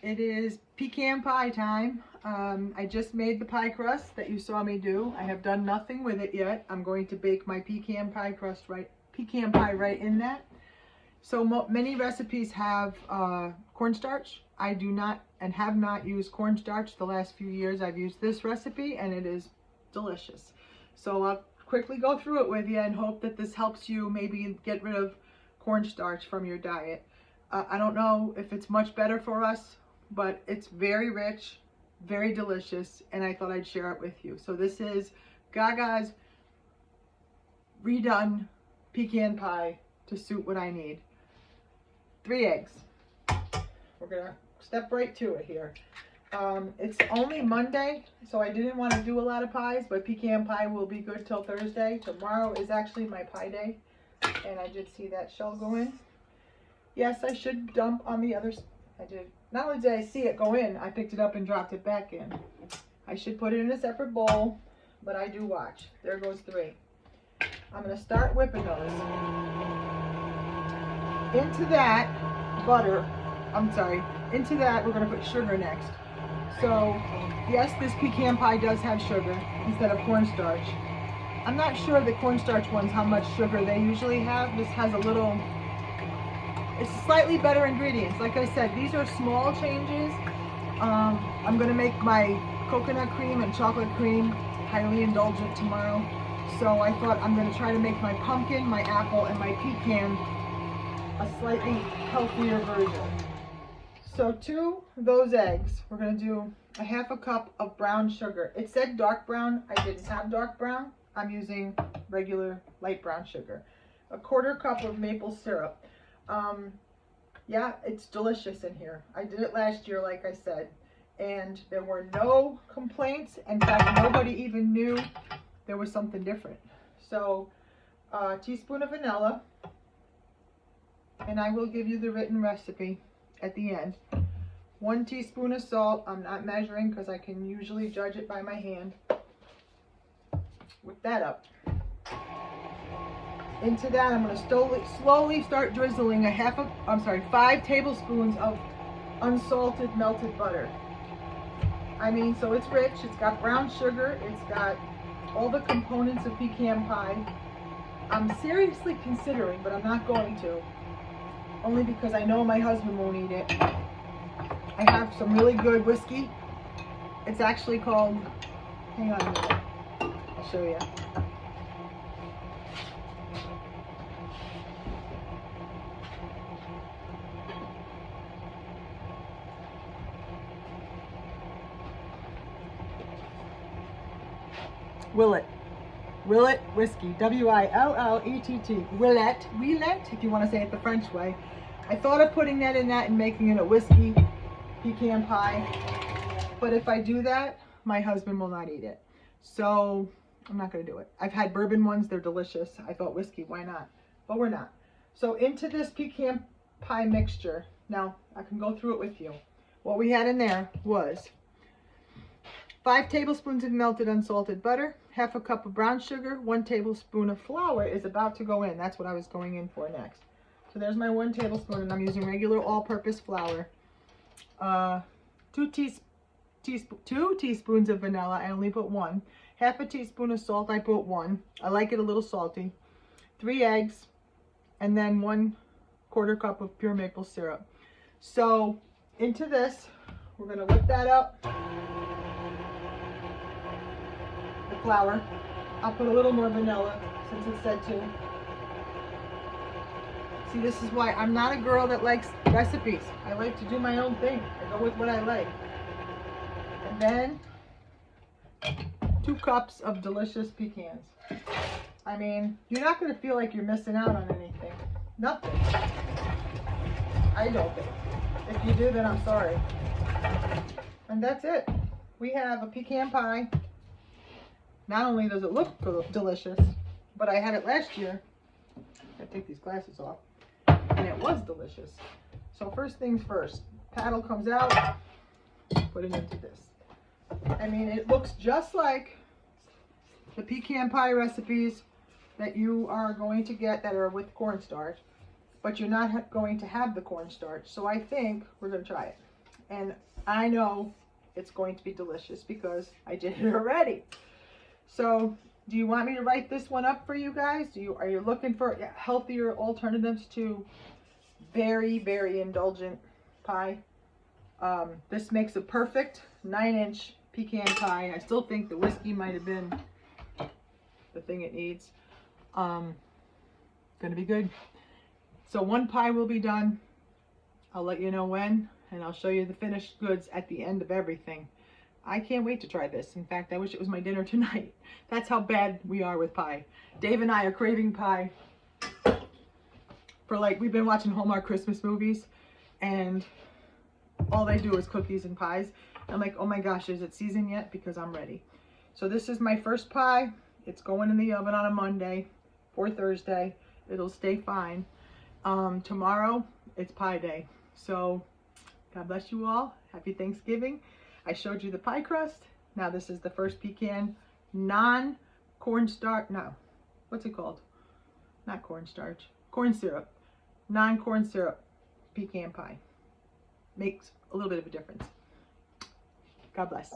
It is pecan pie time. I just made the pie crust that you saw me do. I have done nothing with it yet. I'm going to bake my pecan pie right in that. So many recipes have cornstarch. I do not and have not used cornstarch the last few years. I've used this recipe and it is delicious. So I'll quickly go through it with you and hope that this helps you maybe get rid of cornstarch from your diet. I don't know if it's much better for us, but it's very rich, very delicious, and I thought I'd share it with you. So this is Gaga's redone pecan pie to suit what I need. 3 eggs. We're gonna step right to it here. It's only Monday, so I didn't want to do a lot of pies, but pecan pie will be good till Thursday. Tomorrow is actually my pie day, and I did see that shell go in. Yes, I should dump on the other. I did. Not only did I see it go in, I picked it up and dropped it back in. I should put it in a separate bowl, but I do watch. There goes 3. I'm going to start whipping those. Into that into that we're going to put sugar next. So, yes, this pecan pie does have sugar instead of cornstarch. I'm not sure the cornstarch ones how much sugar they usually have. This has a little, it's slightly better ingredients. Like I said, these are small changes. I'm going to make my coconut cream and chocolate cream highly indulgent tomorrow. So I thought I'm going to try to make my pumpkin, my apple, and my pecan a slightly healthier version. So to those eggs, we're going to do a 1/2 cup of brown sugar. It said dark brown. I didn't have dark brown. I'm using regular light brown sugar. A 1/4 cup of maple syrup. Yeah, it's delicious in here. I did it last year, like I said, and there were no complaints. In fact, nobody even knew there was something different. So, a teaspoon of vanilla, and I will give you the written recipe at the end. 1 teaspoon of salt. I'm not measuring because I can usually judge it by my hand. Whip that up. Into that, I'm going to slowly start drizzling 5 tablespoons of unsalted melted butter. I mean, so it's rich. It's got brown sugar. It's got all the components of pecan pie. I'm seriously considering, but I'm not going to. Only because I know my husband won't eat it. I have some really good whiskey. It's actually called, hang on a minute, I'll show you. Willet whiskey, W-I-L-L-E-T-T, Willet, if you want to say it the French way. I thought of putting that in that and making it a whiskey pecan pie, but if I do that, my husband will not eat it. So I'm not going to do it. I've had bourbon ones, they're delicious. I thought whiskey, why not? But we're not. So into this pecan pie mixture, now I can go through it with you. What we had in there was 5 tablespoons of melted unsalted butter, 1/2 cup of brown sugar, 1 tablespoon of flour is about to go in. That's what I was going in for next. So there's my 1 tablespoon, and I'm using regular all-purpose flour. 2 teaspoons of vanilla. I only put 1. 1/2 teaspoon of salt. I put 1. I like it a little salty. 3 eggs, and then 1/4 cup of pure maple syrup. So into this, we're going to whip that up. The flour. I'll put a little more vanilla since it said to. See, this is why I'm not a girl that likes recipes. I like to do my own thing. I go with what I like. And then 2 cups of delicious pecans. I mean, you're not going to feel like you're missing out on anything. Nothing. I don't think. If you do, then I'm sorry. And that's it. We have a pecan pie. Not only does it look delicious, but I had it last year. I take these glasses off. And it was delicious. So first things first, paddle comes out, put it into this. I mean, it looks just like the pecan pie recipes that you are going to get that are with cornstarch, but you're not going to have the cornstarch. So I think we're going to try it. And I know it's going to be delicious because I did it already. So do you want me to write this one up for you guys? Are you looking for healthier alternatives to very, very indulgent pie? This makes a perfect 9-inch pecan pie. I still think the whiskey might have been the thing it needs. Gonna be good. So one pie will be done. I'll let you know when, and I'll show you the finished goods at the end of everything. I can't wait to try this. In fact, I wish it was my dinner tonight. That's how bad we are with pie. Dave and I are craving pie for, like, we've been watching Hallmark Christmas movies, and all they do is cookies and pies. I'm like, oh my gosh, is it season yet? Because I'm ready. So this is my first pie. It's going in the oven on a Monday for Thursday. It'll stay fine. Tomorrow, it's pie day. So God bless you all. Happy Thanksgiving. I showed you the pie crust. Now this is the first pecan non-cornstarch, no, what's it called? Not cornstarch, corn syrup. Non-corn syrup pecan pie. Makes a little bit of a difference. God bless.